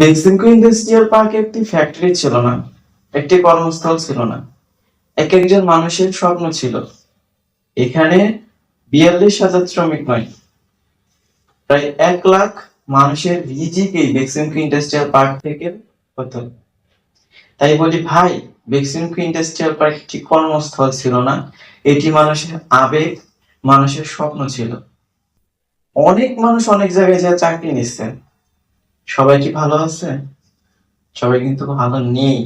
Beximco industrial park একটি factory ছিল না, একটি কর্মস্থল ছিল না, এক একজন মানুষের স্বপ্ন ছিল। এখানে ৪২,০০০ শ্রমিক নয়, প্রায় ১,০০,০০০ মানুষের রিজিকই বেক্সিমকো ইন্ডাস্ট্রিয়াল পার্ক থেকে হতো। তাই বলি ভাই, বেক্সিমকো ইন্ডাস্ট্রিয়াল পার্ক একটি কর্মস্থল ছিল না, এটি মানুষের আবেগ, মানুষের স্বপ্ন ছিল। অনেক মানুষ অনেক জায়গায় যা চাকরি নিচ্ছেন, সবাই কি ভালো আছে? সবাই কিন্তু ভালো নেই।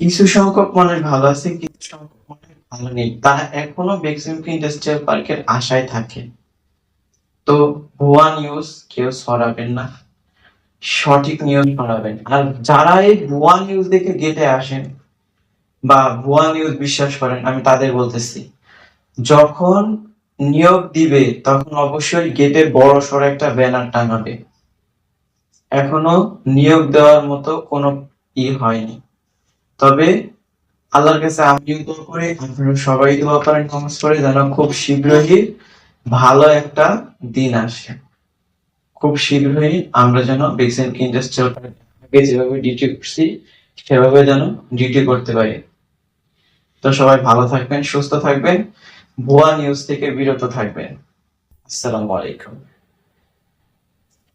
কিছু সংখ্যক মানুষ ভালো আছে, কিছু সংখ্যক মানুষ ভালো নেই, তারা এখনো বেক্সিমকো ইন্ডাস্ট্রিয়াল পার্কের আশায় থাকে। তো ভুয়া নিউজ কেউ ছড়াবেন না, সঠিক নিউজ ছড়াবেন। আর যারা এই ভুয়া নিউজ দেখে গেটে আসেন বা ভুয়া নিউজ বিশ্বাস করেন, আমি তাদের বলতেছি, যখন নিয়োগ দিবে তখন অবশ্যই গেটে বড় সড় একটা ব্যানার টাঙাবে। এখনো নিয়োগ দেওয়ার মতো কোনো হয়নি। তবে আল্লাহর কাছে আমিও দোয়া করি, আপনারা সবাই দোয়া করেন, নামাজ পড়ে, যেন খুব শীঘ্রই ভালো একটা দিন আসে। খুব শীঘ্রই আমরা যেন বেক্সিমকো ইন্ডাস্ট্রিয়াল পার্কে যেভাবে ডিউটি করছি সেভাবে যেন ডিউটি করতে পারি। তো সবাই ভালো থাকবেন, সুস্থ থাকবেন, ভুয়া নিউজ থেকে বিরত থাকবেন। আসসালামু আলাইকুম।